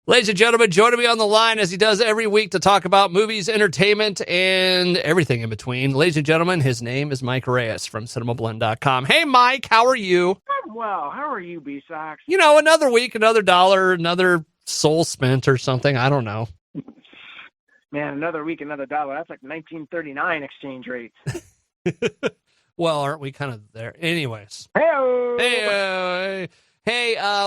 Ladies and gentlemen, joining me on the line as he does every week to talk about movies, entertainment, and everything in between. Ladies and gentlemen, his name is Mike Reyes from Cinemablend.com. Hey, Mike, how are you? I'm well. How are you, B-sox? You know, another week, another dollar, another soul spent or something. I don't know. Man, another week, another dollar. That's like 1939 exchange rates. Well, aren't we kind of there? Anyways. Hey,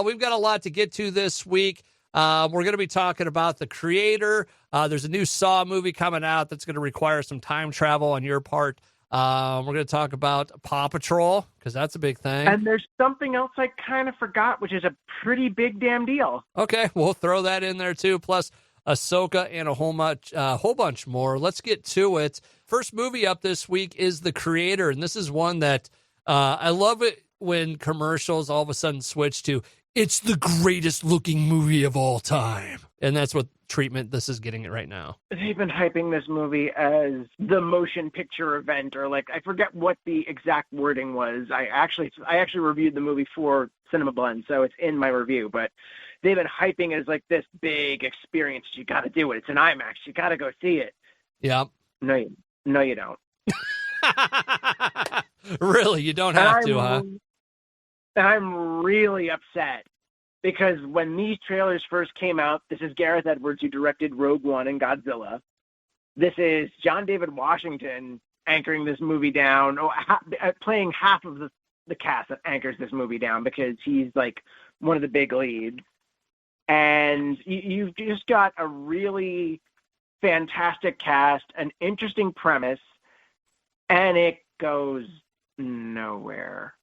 We've got a lot to get to this week. We're going to be talking about the creator. There's a new Saw movie coming out that's going to require some time travel on your part. We're going to talk about Paw Patrol, because that's a big thing. And there's something else I kind of forgot, which is a pretty big damn deal. Okay, we'll throw that in there too, plus Ahsoka and a whole bunch more. Let's get to it. First movie up this week is The Creator, and this is one that I love it when commercials all of a sudden switch to, it's the greatest looking movie of all time. And that's what treatment this is getting it right now. They've been hyping this movie as the motion picture event, or like, I forget what the exact wording was. I actually reviewed the movie for Cinemablend, so it's in my review, but they've been hyping it as like this big experience. You got to do it. It's an IMAX. You got to go see it. Yep. No, you don't. Really? You don't have to, huh? And I'm really upset because when these trailers first came out, this is Gareth Edwards, who directed Rogue One and Godzilla. This is John David Washington anchoring this movie down, playing half of the cast that anchors this movie down, because he's like one of the big leads. And you've just got a really fantastic cast, an interesting premise, and it goes nowhere.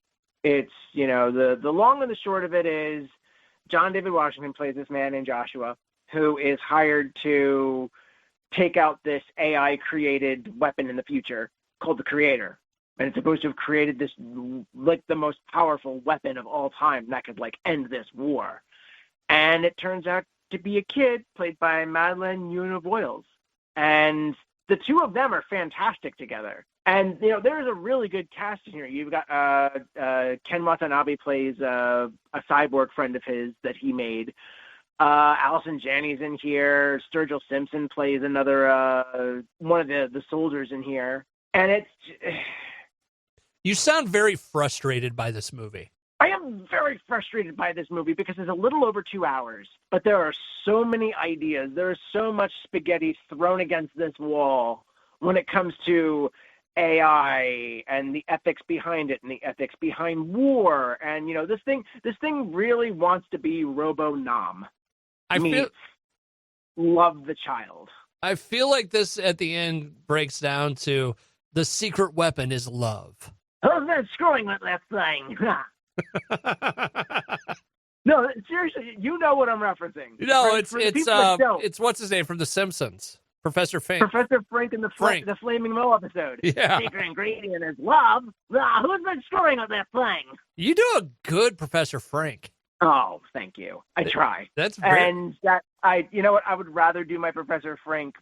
It's, the long and the short of it is John David Washington plays this man named Joshua, who is hired to take out this AI-created weapon in the future called the Creator. And it's supposed to have created this, like, the most powerful weapon of all time that could, like, end this war. And it turns out to be a kid played by Madeleine Yuna-Voiles. And the two of them are fantastic together. And, there is a really good cast in here. You've got Ken Watanabe plays a cyborg friend of his that he made. Allison Janney's in here. Sturgill Simpson plays another one of the soldiers in here. And it's... You sound very frustrated by this movie. I am very frustrated by this movie because it's a little over 2 hours, but there are so many ideas. There is so much spaghetti thrown against this wall when it comes to AI and the ethics behind it and the ethics behind war. And, this thing really wants to be Robo-Nom. Love the Child. I feel like this at the end breaks down to the secret weapon is love. Who's been screwing with that thing? No, seriously, you know what I'm referencing. No, it's what's his name from The Simpsons, Professor Fink. Professor Frank in the Flaming Moe episode. Yeah. Secret ingredient is love. Who's been screwing with that thing? You do a good Professor Frank. Oh, thank you. I try. That's very... And you know what? I would rather do my Professor Frank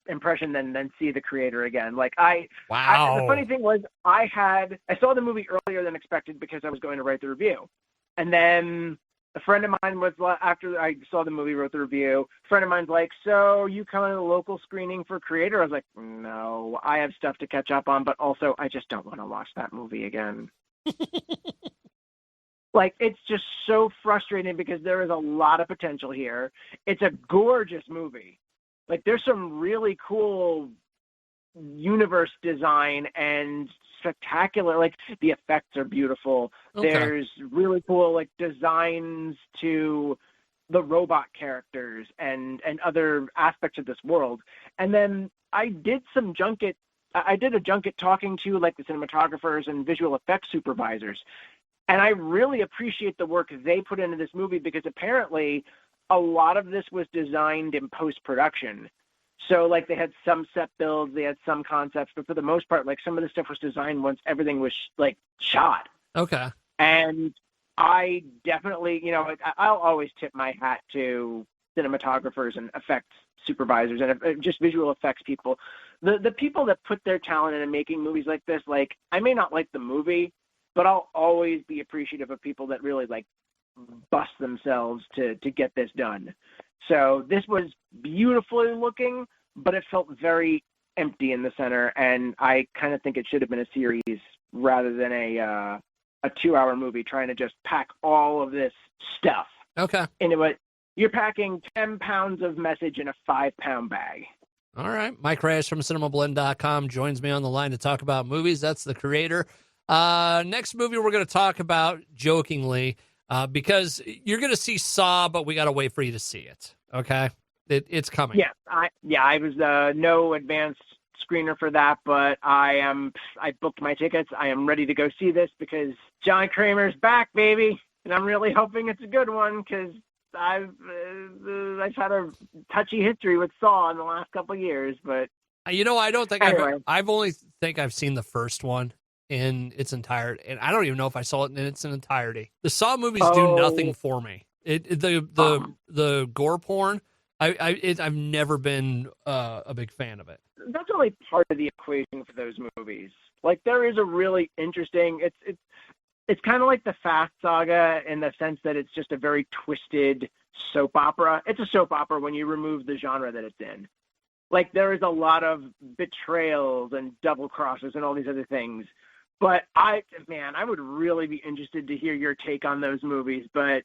impression than see The Creator again. Wow. The funny thing was, I saw the movie earlier than expected because I was going to write the review. And then a friend of mine was, after I saw the movie, wrote the review, a friend of mine's like, so you coming to the local screening for Creator? I was like, no, I have stuff to catch up on, but also I just don't want to watch that movie again. It's just so frustrating because there is a lot of potential here. It's a gorgeous movie. There's some really cool universe design and spectacular, the effects are beautiful. Okay. There's really cool, designs to the robot characters and other aspects of this world. And then I did a junket talking to, the cinematographers and visual effects supervisors. And I really appreciate the work they put into this movie because apparently a lot of this was designed in post-production. So, they had some set builds, they had some concepts, but for the most part, some of the stuff was designed once everything was, shot. Okay. And I definitely, I'll always tip my hat to cinematographers and effects supervisors and just visual effects people. The people that put their talent into making movies like this, I may not like the movie, but I'll always be appreciative of people that really, bust themselves to get this done. So this was beautifully looking, but it felt very empty in the center, and I kind of think it should have been a series rather than a 2-hour movie trying to just pack all of this stuff into it. You're packing 10 pounds of message in a 5-pound bag. All right. Mike Reyes from Cinemablend.com joins me on the line to talk about movies. That's the creator. Next movie we're going to talk about, jokingly, because you're going to see Saw, but we got to wait for you to see it. Okay? It's coming. Yeah, I was no advanced screener for that, but I booked my tickets. I am ready to go see this because John Kramer's back, baby, and I'm really hoping it's a good one because I've had a touchy history with Saw in the last couple of years, but I don't think anyway. I've only think I've seen the first one in its entirety, and I don't even know if I saw it in its entirety. The Saw movies do nothing for me. The gore porn, I've never been a big fan of it. That's only part of the equation for those movies. Like there is a really interesting. It's kind of like the Fast Saga in the sense that it's just a very twisted soap opera. It's a soap opera when you remove the genre that it's in. Like there is a lot of betrayals and double crosses and all these other things. But I would really be interested to hear your take on those movies. But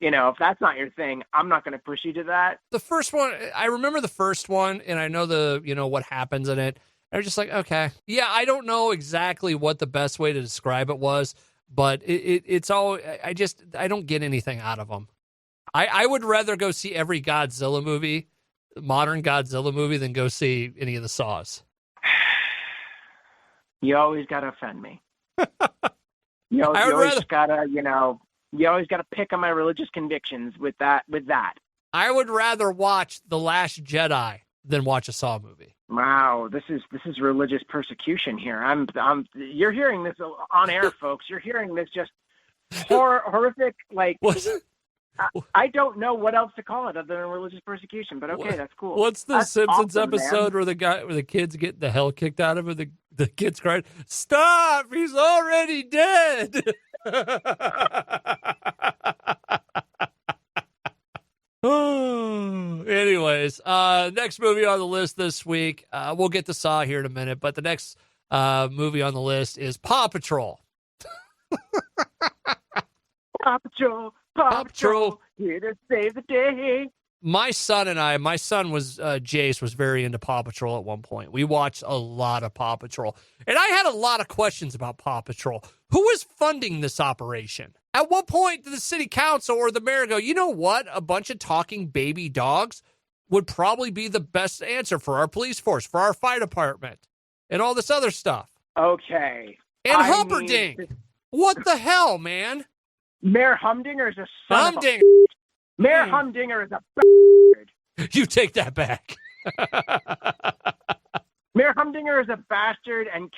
if that's not your thing, I'm not going to push you to that. The first one, I remember the first one, and I know what happens in it. I was just like, okay, yeah, I don't know exactly what the best way to describe it was. But it's all, I don't get anything out of them. I would rather go see every Godzilla movie, modern Godzilla movie, than go see any of the Saws. You always got to offend me. You always got to pick on my religious convictions with that. I would rather watch The Last Jedi than watch a Saw movie. Wow, this is religious persecution here. You're hearing this on air, folks. You're hearing this just horrific. Like, I don't know what else to call it other than religious persecution. But okay, that's cool. What's the Simpsons episode where the kids get the hell kicked out of it? The kids cried, "Stop! He's already dead." Anyways, next movie on the list this week, we'll get to Saw here in a minute, but the next movie on the list is Paw Patrol. Paw Patrol, here to save the day. My son was Jace was very into Paw Patrol at one point. We watched a lot of Paw Patrol, and I had a lot of questions about Paw Patrol. Who is funding this operation? At what point did the city council or the mayor go, you know what? A bunch of talking baby dogs would probably be the best answer for our police force, for our fire department, and all this other stuff. Okay. And Humperdinck. What the hell, man? Mayor Humdinger is a son of a... Mayor Humdinger is a bastard. You take that back. Mayor Humdinger is a bastard, and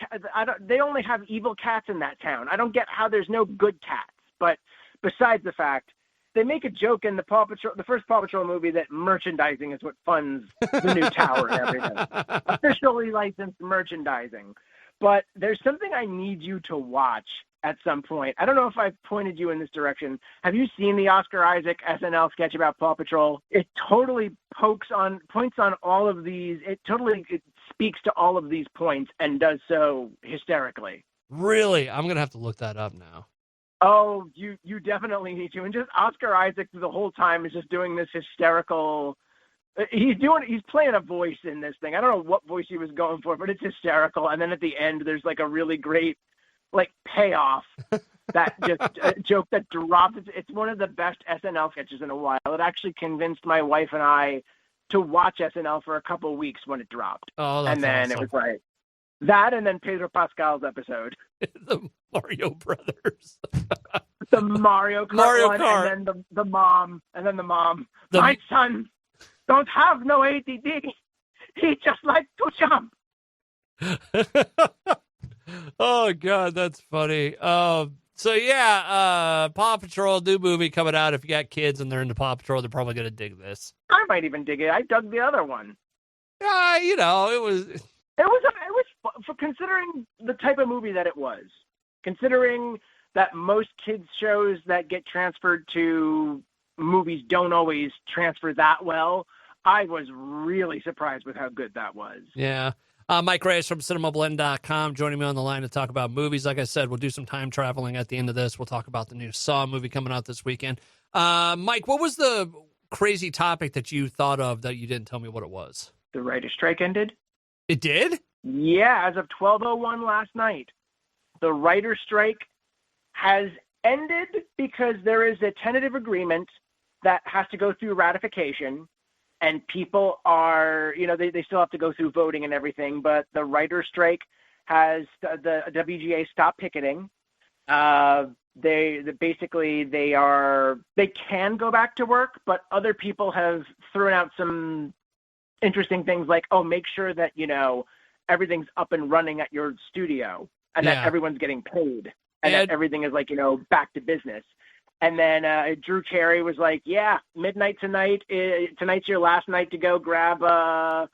they only have evil cats in that town. I don't get how there's no good cats. But besides the fact, they make a joke in the first Paw Patrol movie that merchandising is what funds the new tower and everything. Officially licensed merchandising. But there's something I need you to watch at some point. I don't know if I've pointed you in this direction. Have you seen the Oscar Isaac SNL sketch about Paw Patrol? It totally points on all of these. It speaks to all of these points and does so hysterically. Really? I'm going to have to look that up now. Oh, you definitely need to. And just Oscar Isaac the whole time is just doing this hysterical. He's playing a voice in this thing. I don't know what voice he was going for, but it's hysterical. And then at the end, there's like a really great payoff. That just a joke that dropped. It's one of the best SNL sketches in a while. It actually convinced my wife and I to watch SNL for a couple of weeks when it dropped. Oh, that's and then awesome. It was like that, and then Pedro Pascal's episode. The Mario Brothers. The Mario Kart one, and then the mom, my son don't have no ADD. He just likes to jump. Oh God, that's funny. So yeah, Paw Patrol, new movie coming out. If you got kids and they're into Paw Patrol, they're probably gonna dig this. I might even dig it. I dug the other one. Yeah, it was for considering the type of movie that it was. Considering that most kids shows that get transferred to movies don't always transfer that well. I was really surprised with how good that was. Yeah. Mike Reyes from Cinemablend.com joining me on the line to talk about movies. Like I said, we'll do some time traveling at the end of this. We'll talk about the new Saw movie coming out this weekend. Mike, what was the crazy topic that you thought of that you didn't tell me what it was? The writer's strike ended? It did? Yeah, as of 12:01 last night. The writer's strike has ended because there is a tentative agreement that has to go through ratification. And people are, they still have to go through voting and everything, but the writer's strike has the WGA stopped picketing. They can go back to work, but other people have thrown out some interesting things like, make sure that, everything's up and running at your studio and that everyone's getting paid and that everything is back to business. And then Drew Carey was like, midnight tonight. Tonight's your last night to go grab a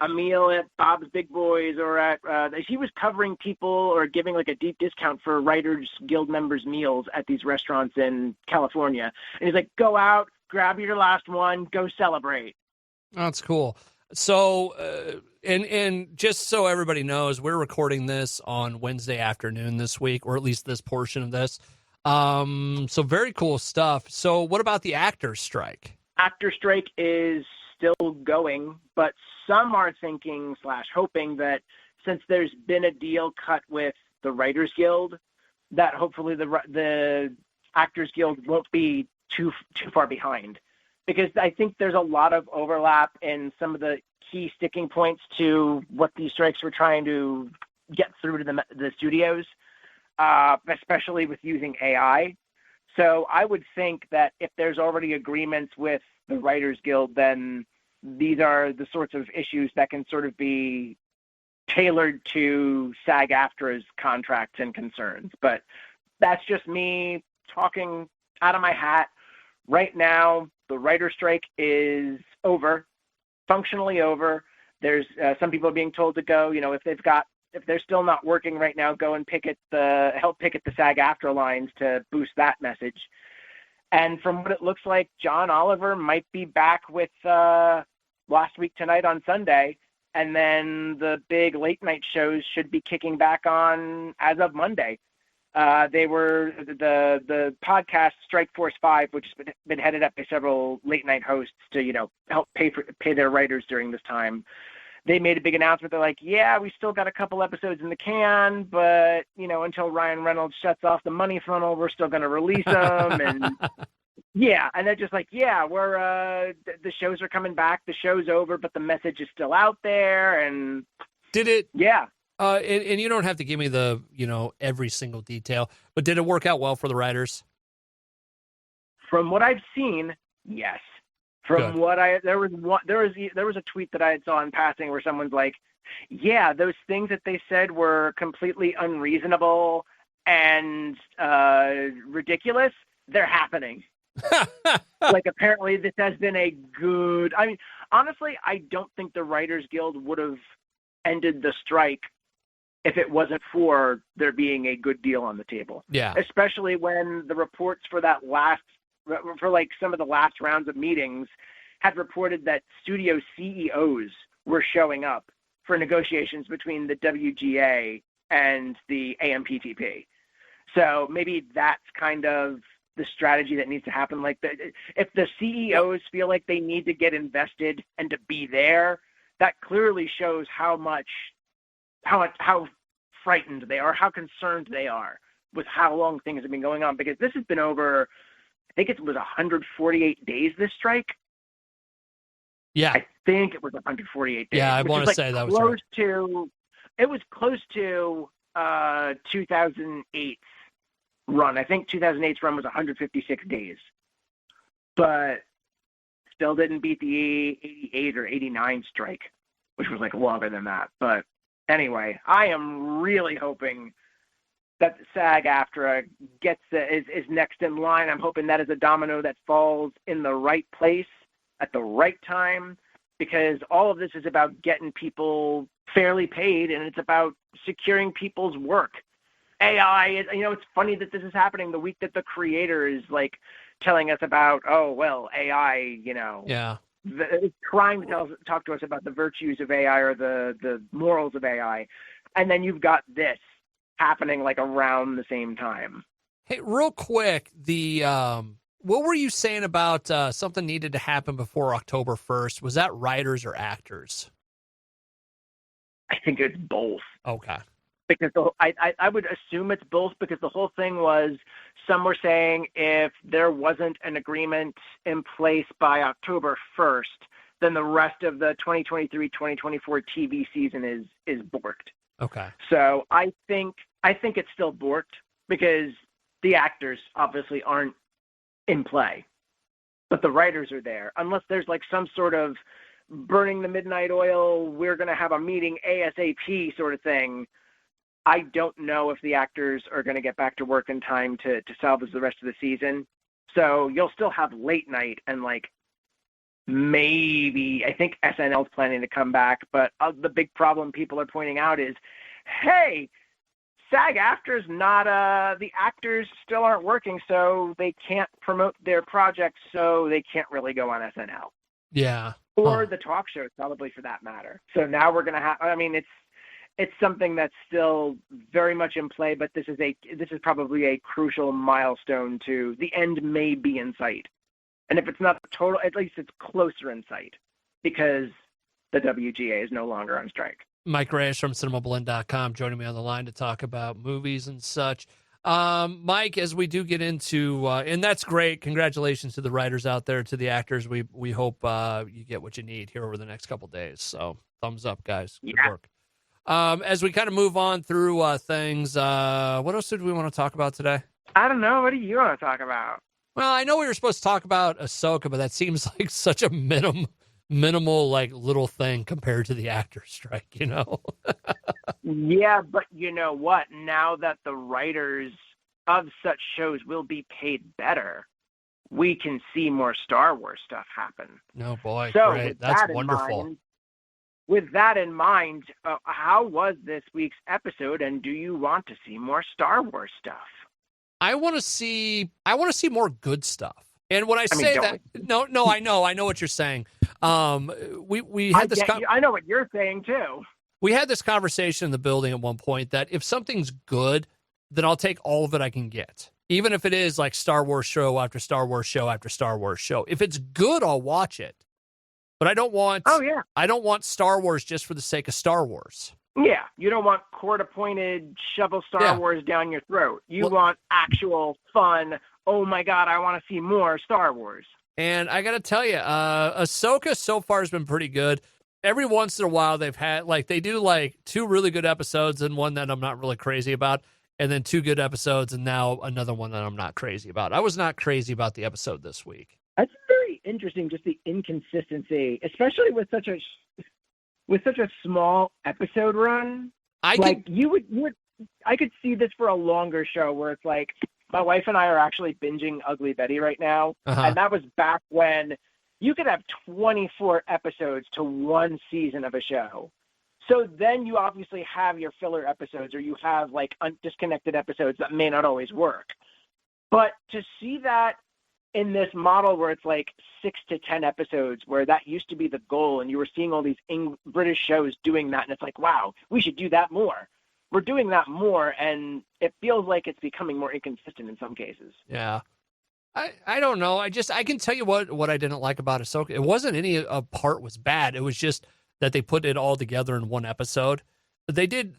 meal at Bob's Big Boys or at he was covering people or giving like a deep discount for Writers Guild members' meals at these restaurants in California. And he's like, go out, grab your last one, go celebrate. Oh, that's cool. So, and just so everybody knows, we're recording this on Wednesday afternoon this week, or at least this portion of this. So very cool stuff. So what about the actors' strike? Actor strike is still going, but some are thinking / hoping that since there's been a deal cut with the Writers Guild, that hopefully the Actors Guild won't be too far behind. Because I think there's a lot of overlap in some of the key sticking points to what these strikes were trying to get through to the studios. Especially with using AI. So I would think that if there's already agreements with the Writers Guild, then these are the sorts of issues that can sort of be tailored to SAG-AFTRA's contracts and concerns. But that's just me talking out of my hat. Right now, the writer's strike is over, functionally over. There's some people are being told to go, if they're still not working right now, go and help picket the SAG-AFTRA lines to boost that message. And from what it looks like, John Oliver might be back with Last Week Tonight on Sunday, and then the big late night shows should be kicking back on as of Monday. They were the podcast Strike Force 5, which has been headed up by several late night hosts to help pay their writers during this time. They made a big announcement. They're like, we still got a couple episodes in the can, but, until Ryan Reynolds shuts off the money funnel, we're still going to release them. And and they're just like, we're, the shows are coming back. The show's over, but the message is still out there. And did it? Yeah. And you don't have to give me the, every single detail, but did it work out well for the writers? From what I've seen, yes. From what there was a tweet that I saw in passing where someone's like, those things that they said were completely unreasonable and ridiculous. They're happening. Like apparently this has been a good. I mean, honestly, I don't think the Writers Guild would have ended the strike if it wasn't for there being a good deal on the table. Yeah. Especially when the reports for some of the last rounds of meetings had reported that studio CEOs were showing up for negotiations between the WGA and the AMPTP. So maybe that's kind of the strategy that needs to happen. Like if the CEOs feel like they need to get invested and to be there, that clearly shows how frightened they are, how concerned they are with how long things have been going on, because this has been over, I think it was 148 days, this strike. Yeah. I think it was 148 days. Yeah, I want to say that was right. It was close to 2008's run. I think 2008's run was 156 days. But still didn't beat the 88 or 89 strike, which was like longer than that. But anyway, I am really hoping that SAG-AFTRA is next in line. I'm hoping that is a domino that falls in the right place at the right time, because all of this is about getting people fairly paid, and it's about securing people's work. AI is, it's funny that this is happening the week that the creator is like telling us about, oh, well, AI, Yeah. trying to talk to us about the virtues of AI or the morals of AI. And then you've got this happening like around the same time. Hey, real quick, what were you saying about something needed to happen before October 1st? Was that writers or actors? I think it's both. Okay. Because I would assume it's both, because the whole thing was, some were saying if there wasn't an agreement in place by October 1st, then the rest of the 2023-2024 TV season is borked. Okay. So I think it's still borked because the actors obviously aren't in play, but the writers are there. Unless there's like some sort of burning the midnight oil, we're going to have a meeting ASAP sort of thing. I don't know if the actors are going to get back to work in time to salvage the rest of the season. So you'll still have late night and like maybe, I think SNL's planning to come back, but the big problem people are pointing out is, hey, SAG-AFTRA's not, the actors still aren't working, so they can't promote their projects, so they can't really go on SNL. Yeah. Or the talk shows, probably, for that matter. So now we're going to have, it's something that's still very much in play, but this is probably a crucial milestone to the end may be in sight. And if it's not total, at least it's closer in sight, because the WGA is no longer on strike. Mike Reyes from Cinemablend.com joining me on the line to talk about movies and such. Mike, as we do get into, and that's great, congratulations to the writers out there, to the actors. We hope you get what you need here over the next couple days. So thumbs up, guys. Good work. As we kind of move on through things, what else did we want to talk about today? I don't know. What do you want to talk about? Well, I know we were supposed to talk about Ahsoka, but that seems like such a minimal, like, little thing compared to the actor strike, Yeah, but you know what? Now that the writers of such shows will be paid better, we can see more Star Wars stuff happen. No, boy, so great. That's wonderful. With that in mind, how was this week's episode, and do you want to see more Star Wars stuff? I want to see more good stuff. And when I say that, no, I know what you're saying. We had this. I know what you're saying too. We had this conversation in the building at one point that if something's good, then I'll take all of it I can get, even if it is like Star Wars show after Star Wars show after Star Wars show. If it's good, I'll watch it. But I don't want. Oh yeah. I don't want Star Wars just for the sake of Star Wars. Yeah, you don't want court-appointed shovel Star Wars down your throat. You want actual fun. Oh my God, I want to see more Star Wars. And I got to tell you, Ahsoka so far has been pretty good. Every once in a while, they've had they do 2 really good episodes and one that I'm not really crazy about, and then 2 good episodes and now another one that I'm not crazy about. I was not crazy about the episode this week. That's very interesting, just the inconsistency, especially with such a small episode run. I could see this for a longer show where it's like, my wife and I are actually binging Ugly Betty right now. And that was back when you could have 24 episodes to one season of a show. So then you obviously have your filler episodes, or you have disconnected episodes that may not always work. But to see that in this model where it's 6 to 10 episodes, where that used to be the goal, and you were seeing all these British shows doing that, and it's like, wow, we should do that more. We're doing that more, and it feels like it's becoming more inconsistent in some cases. Yeah. I don't know. I can tell you what I didn't like about Ahsoka. It wasn't any part was bad. It was just that they put it all together in one episode. They did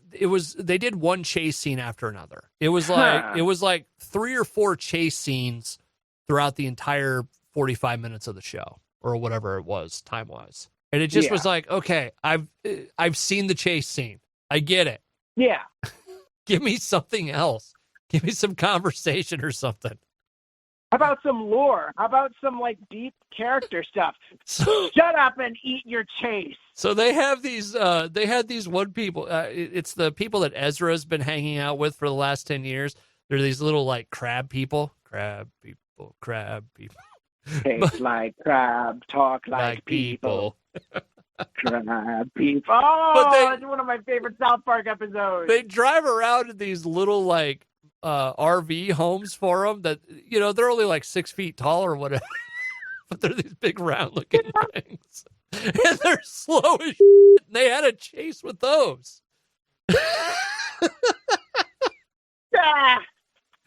one chase scene after another. It was like 3 or 4 chase scenes throughout the entire 45 minutes of the show, or whatever it was time-wise. And it just was like, okay, I've seen the chase scene. I get it. Yeah. Give me something else. Give me some conversation or something. How about some lore? How about some deep character stuff? Shut up and eat your chase. So they have these. They had these one people. It's the people that Ezra's been hanging out with for the last 10 years. They're these little crab people. Crab people. Taste like crab, talk like people. Crab people. Oh, But that's one of my favorite South Park episodes. they drive around in these little like RV homes for them that, you know, they're only like 6 feet tall or whatever, but they're these big round looking things. And they're slow as shit. And they had a chase with those. Ah.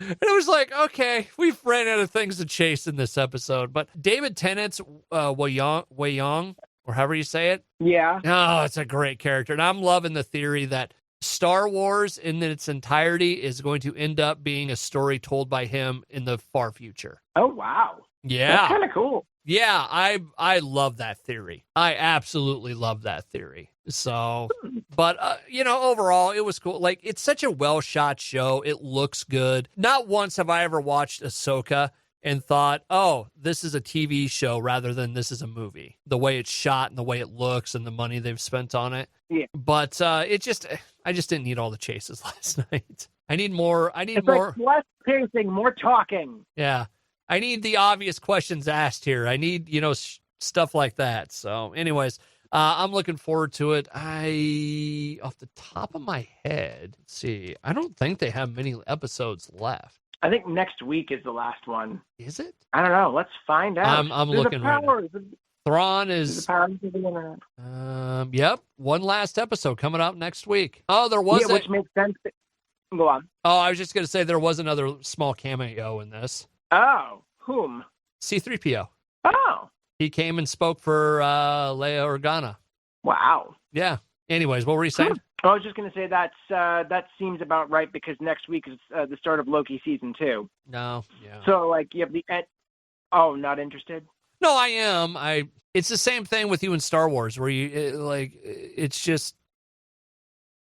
And it was like, okay, we've ran out of things to chase in this episode. But David Tennant's Wei Yong, or however you say it. Yeah. Oh, it's a great character. And I'm loving the theory that Star Wars in its entirety is going to end up being a story told by him in the far future. Oh, wow. Yeah. That's kind of cool. Yeah, I love that theory. I absolutely love that theory. So, but, you know, overall, it was cool. Like, it's such a well-shot show. It looks good. Not once have I ever watched Ahsoka and thought, oh, this is a TV show rather than this is a movie. The way it's shot and the way it looks and the money they've spent on it. Yeah. But I just didn't need all the chases last night. I need more. It's more. like less pacing, more talking. Yeah. I need the obvious questions asked here. I need, you know, stuff like that. So anyways, I'm looking forward to it. Off the top of my head, let's see, I don't think they have many episodes left. I think next week is the last one. Is it? I don't know. Let's find out. I'm There's looking right now. Thrawn is, yep, one last episode coming out next week. Oh, there was which makes sense. Go on. Oh, I was just going to say there was another small cameo in this. Oh, whom? C-3PO. Oh. He came and spoke for Leia Organa. Wow. Yeah. Anyways, what were you saying? I was just going to say that seems about right because next week is the start of Loki season 2. No. Yeah. So, like, you have the oh, not interested? No, I am. It's the same thing with you in Star Wars where it's just,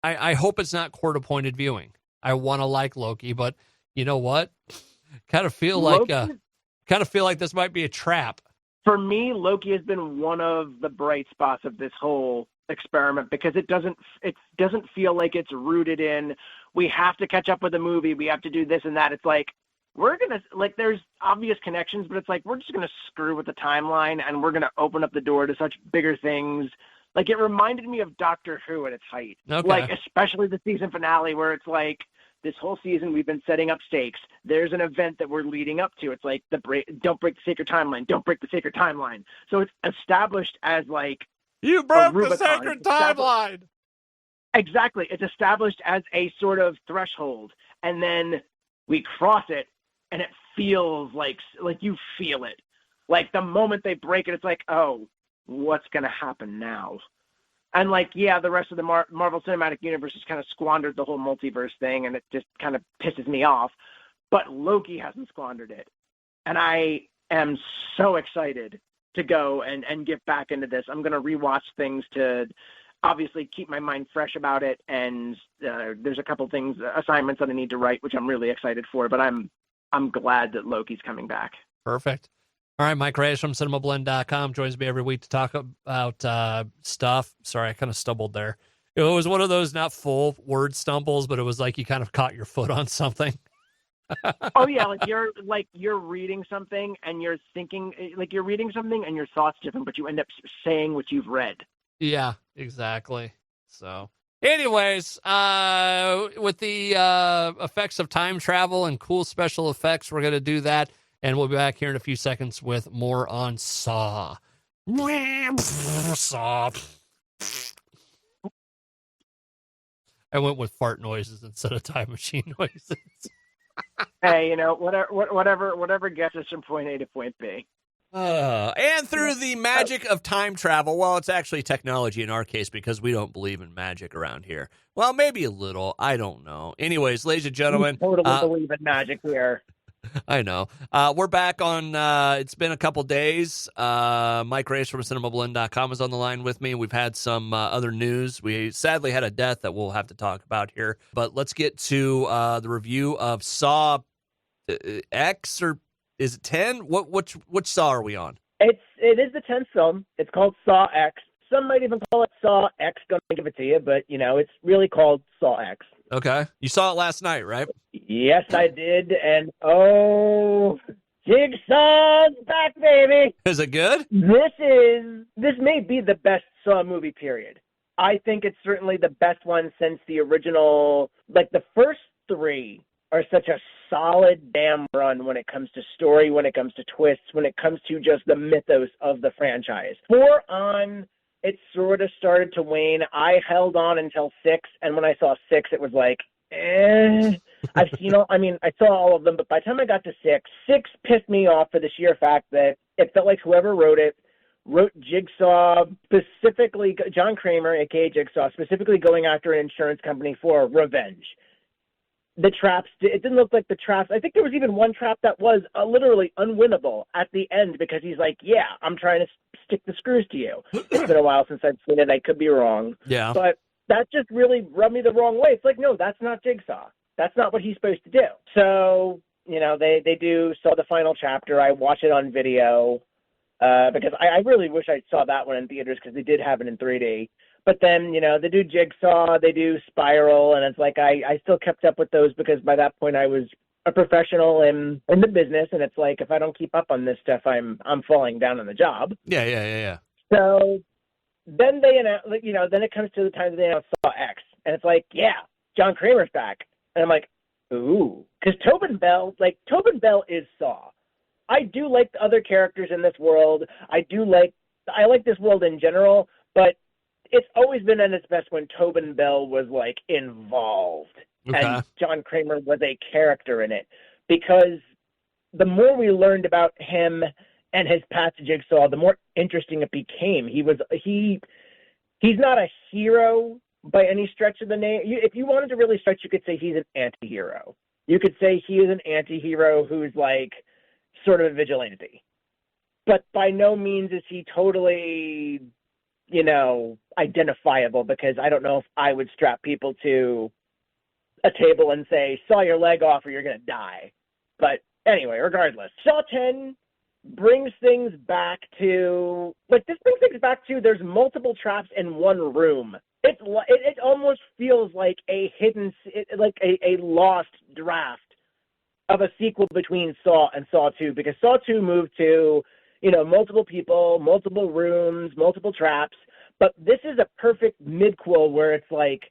I hope it's not court-appointed viewing. I want to like Loki, but you know what? Kind of feel like this might be a trap. For me, Loki has been one of the bright spots of this whole experiment because it doesn't feel like it's rooted in we have to catch up with the movie, we have to do this and that. It's like there's obvious connections, but it's like we're just gonna screw with the timeline and we're gonna open up the door to such bigger things. Like it reminded me of Doctor Who at its height. Okay. Like especially the season finale where it's like this whole season we've been setting up stakes. There's an event that we're leading up to. It's like don't break the sacred timeline. Don't break the sacred timeline. So it's established as like you broke the sacred timeline. Exactly. It's established as a sort of threshold, and then we cross it, and it feels like you feel it. Like the moment they break it, it's like, oh, what's gonna happen now? And like, yeah, the rest of the Marvel Cinematic Universe has kind of squandered the whole multiverse thing, and it just kind of pisses me off. But Loki hasn't squandered it. And I am so excited to go and get back into this. I'm going to rewatch things to obviously keep my mind fresh about it. And there's a couple things, assignments that I need to write, which I'm really excited for. But I'm glad that Loki's coming back. Perfect. All right, Mike Reyes from Cinemablend.com joins me every week to talk about stuff. Sorry, I kind of stumbled there. It was one of those not full word stumbles, but it was like you kind of caught your foot on something. Oh yeah, like you're reading something and you're thinking, like you're reading something and your thoughts different, but you end up saying what you've read. Yeah, exactly. So, anyways, with the effects of time travel and cool special effects, we're gonna do that. And we'll be back here in a few seconds with more on Saw. Saw. I went with fart noises instead of time machine noises. Hey, you know, whatever gets us from point A to point B. And through the magic of time travel, well, it's actually technology in our case because we don't believe in magic around here. Well, maybe a little. I don't know. Anyways, ladies and gentlemen. We totally believe in magic here. I know. We're back on, it's been a couple days. Mike Reyes from Cinemablend.com is on the line with me. We've had some other news. We sadly had a death that we'll have to talk about here. But let's get to the review of Saw X, or is it 10? Which Saw are we on? It is the 10th film. It's called Saw X. Some might even call it Saw X. Gonna give it to you, but you know it's really called Saw X. Okay, you saw it last night, right? Yes, I did, and oh, Jigsaw's back, baby. Is it good? This may be the best Saw movie, period. I think it's certainly the best one since the original. Like, the first three are such a solid damn run when it comes to story, when it comes to twists, when it comes to just the mythos of the franchise. 4 on, it sort of started to wane. I held on until 6, and when I saw 6, it was like, I saw all of them, but by the time I got to 6 pissed me off for the sheer fact that it felt like whoever wrote Jigsaw, specifically John Kramer, aka Jigsaw, specifically going after an insurance company for revenge. The traps, it didn't look like the traps. I think there was even one trap that was literally unwinnable at the end because he's like, yeah, I'm trying to stick the screws to you. It's been a while since I've seen it. I could be wrong. Yeah. But that just really rubbed me the wrong way. It's like, no, that's not Jigsaw. That's not what he's supposed to do. So, they saw the final chapter. I watch it on video because I really wish I saw that one in theaters because they did have it in 3D. But then, they do Jigsaw, they do Spiral, and it's like I still kept up with those because by that point I was a professional in the business, and it's like if I don't keep up on this stuff, I'm falling down on the job. Yeah. So then they announce, then it comes to the time that they announce Saw X, and it's like, yeah, John Kramer's back, and I'm like, ooh, because Tobin Bell is Saw. I do like the other characters in this world. I like this world in general, but it's always been at its best when Tobin Bell was, like, involved. Okay. And John Kramer was a character in it. Because the more we learned about him and his path to Jigsaw, the more interesting it became. He's not a hero by any stretch of the name. If you wanted to really stretch, you could say he's an anti-hero. You could say he is an anti-hero who's, like, sort of a vigilante. But by no means is he totally, identifiable, because I don't know if I would strap people to a table and say, saw your leg off or you're going to die. But anyway, regardless, Saw 10 brings things back to, there's multiple traps in one room. It almost feels like a hidden, a lost draft of a sequel between Saw and Saw 2, because Saw 2 moved to, multiple people, multiple rooms, multiple traps. But this is a perfect midquel where it's like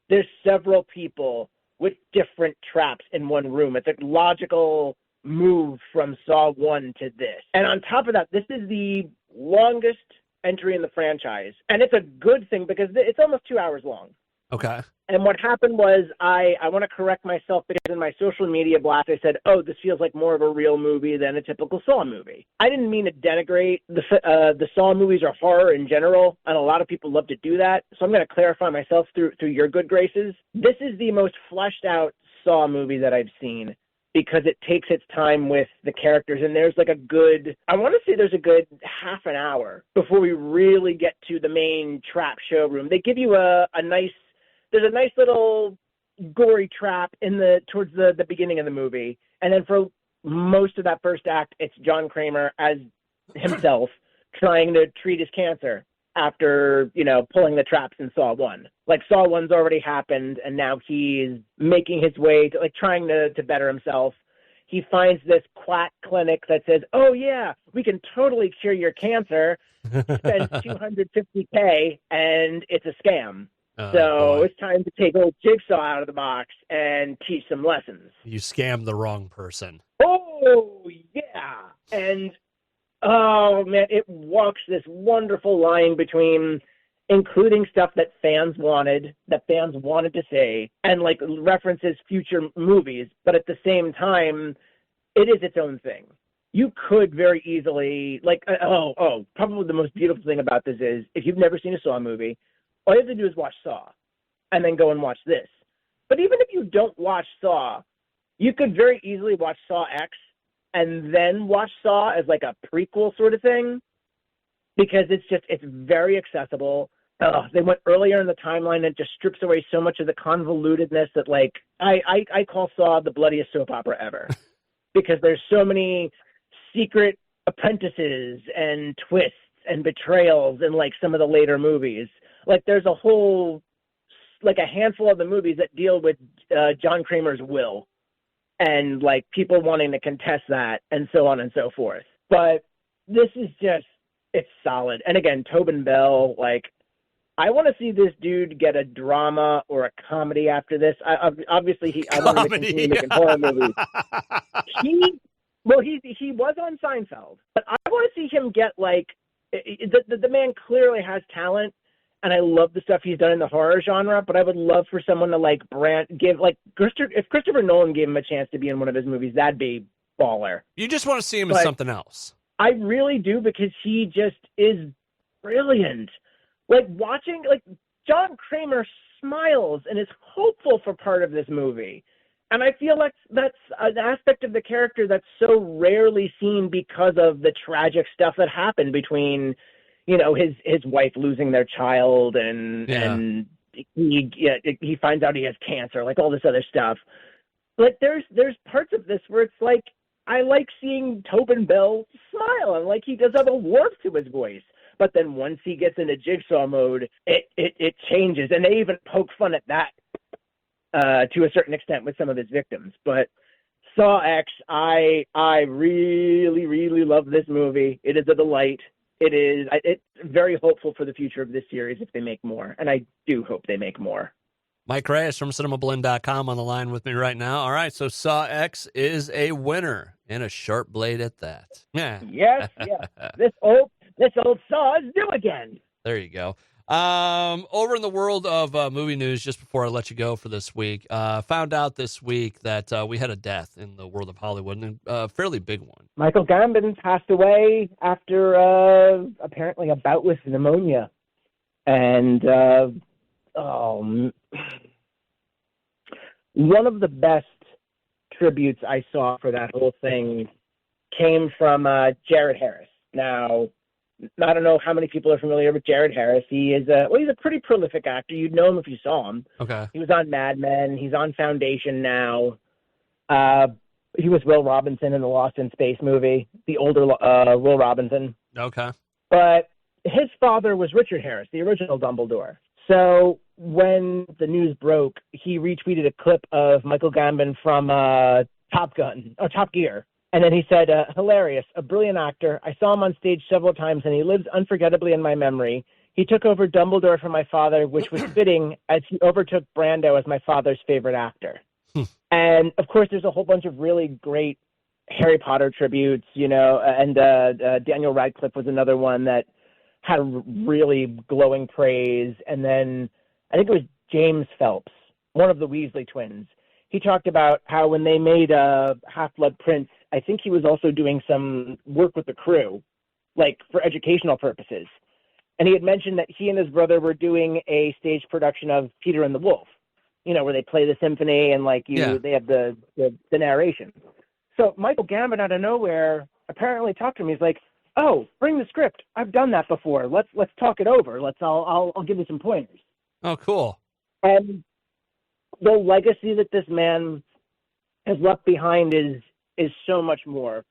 there's several people with different traps in one room. It's a logical move from Saw 1 to this. And on top of that, this is the longest entry in the franchise. And it's a good thing because it's almost 2 hours long. Okay. And what happened was I want to correct myself because in my social media blast I said, oh, this feels like more of a real movie than a typical Saw movie. I didn't mean to denigrate the Saw movies or horror in general, and a lot of people love to do that. So I'm going to clarify myself through your good graces. This is the most fleshed out Saw movie that I've seen because it takes its time with the characters, and there's like I want to say there's a good half an hour before we really get to the main trap showroom. They give you there's a nice little gory trap towards the beginning of the movie. And then for most of that first act, it's John Kramer as himself trying to treat his cancer after, pulling the traps in Saw 1. Like, Saw 1's already happened, and now he's making his way to, trying to better himself. He finds this quack clinic that says, oh, yeah, we can totally cure your cancer. Spend $250K, and it's a scam. So it's time to take old Jigsaw out of the box and teach some lessons. You scammed the wrong person. Oh, yeah. And, oh, man, it walks this wonderful line between including stuff that fans wanted to say, and, references future movies. But at the same time, it is its own thing. You could very easily, probably the most beautiful thing about this is, if you've never seen a Saw movie, all you have to do is watch Saw and then go and watch this. But even if you don't watch Saw, you could very easily watch Saw X and then watch Saw as like a prequel sort of thing because it's very accessible. They went earlier in the timeline and just strips away so much of the convolutedness that I call Saw the bloodiest soap opera ever because there's so many secret apprentices and twists and betrayals in some of the later movies. There's a whole, a handful of the movies that deal with John Kramer's will. and like people wanting to contest that and so on and so forth. But this is just, it's solid. And again, Tobin Bell, like, I want to see this dude get a drama or a comedy after this. I want him to continue making horror movies. He was on Seinfeld, but I want to see him get like, the man clearly has talent, and I love the stuff he's done in the horror genre, but I would love for someone to like if Christopher Nolan gave him a chance to be in one of his movies, that'd be baller. You just want to see him in something else. I really do, because he just is brilliant. Like watching, like John Kramer smiles and is hopeful for part of this movie. And I feel like that's an aspect of the character that's so rarely seen because of the tragic stuff that happened between, you know, his wife losing their child and he finds out he has cancer, like all this other stuff. Like there's parts of this where it's like, I like seeing Tobin Bell smile, and like he does have a warmth to his voice. But then once he gets into Jigsaw mode, it changes. And they even poke fun at that to a certain extent with some of his victims. But Saw X, I really, really love this movie. It is a delight. It's very hopeful for the future of this series if they make more. And I do hope they make more. Mike Reyes from Cinemablend.com on the line with me right now. All right, so Saw X is a winner, and a sharp blade at that. Yeah. Yes. This old Saw is due again. There you go. Over in the world of movie news, just before I let you go for this week, found out this week that we had a death in the world of Hollywood, and a fairly big one. Michael Gambon passed away after apparently a bout with pneumonia. And one of the best tributes I saw for that whole thing came from Jared Harris. Now, I don't know how many people are familiar with Jared Harris. He's a pretty prolific actor. You'd know him if you saw him. Okay. He was on Mad Men. He's on Foundation now. He was Will Robinson in the Lost in Space movie, the older Will Robinson. Okay. But his father was Richard Harris, the original Dumbledore. So when the news broke, he retweeted a clip of Michael Gambon from Top Gear. And then he said, hilarious, a brilliant actor. I saw him on stage several times, and he lives unforgettably in my memory. He took over Dumbledore from my father, which was fitting as he overtook Brando as my father's favorite actor. And, of course, there's a whole bunch of really great Harry Potter tributes, you know, and Daniel Radcliffe was another one that had really glowing praise. And then I think it was James Phelps, one of the Weasley twins. He talked about how when they made Half-Blood Prince, I think he was also doing some work with the crew, like for educational purposes. And he had mentioned that he and his brother were doing a stage production of Peter and the Wolf, you know, where they play the symphony and they have the narration. So Michael Gambon out of nowhere apparently talked to him. He's like, "Oh, bring the script. I've done that before. Let's talk it over. I'll give you some pointers." Oh, cool. And the legacy that this man has left behind is so much more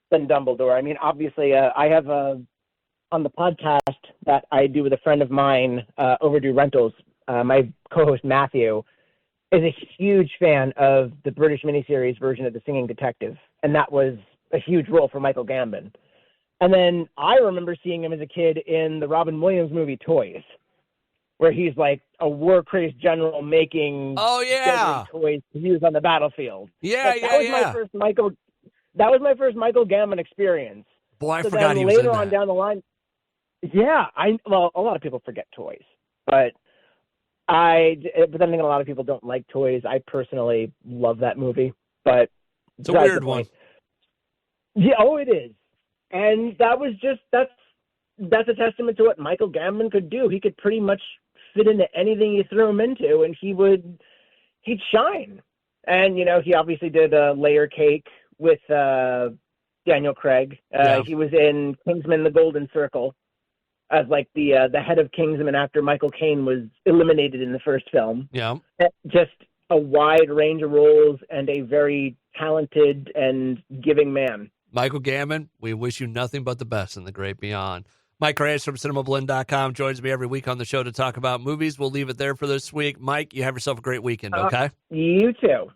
than Dumbledore. I mean, obviously, I have on the podcast that I do with a friend of mine, Overdue Rentals, my co-host Matthew is a huge fan of the British miniseries version of The Singing Detective, and that was a huge role for Michael Gambon. And then I remember seeing him as a kid in the Robin Williams movie Toys, where he's like a war-crazed general making toys to use on the battlefield. That was my first Michael Gambon experience. Boy, I forgot he was in that. Later on down the line, a lot of people forget Toys, but then again, a lot of people don't like Toys. I personally love that movie, but it's a weird one. Yeah, it is, and that's a testament to what Michael Gambon could do. He could pretty much fit into anything you threw him into, and he'd shine. And, you know, he obviously did a Layer Cake with Daniel Craig. He was in Kingsman: The Golden Circle as like the head of Kingsman after Michael Caine was eliminated in the first film. Yeah. Just a wide range of roles and a very talented and giving man. Michael Gambon, we wish you nothing but the best in the great beyond. Mike Reyes from Cinemablend.com joins me every week on the show to talk about movies. We'll leave it there for this week. Mike, you have yourself a great weekend, okay? You too.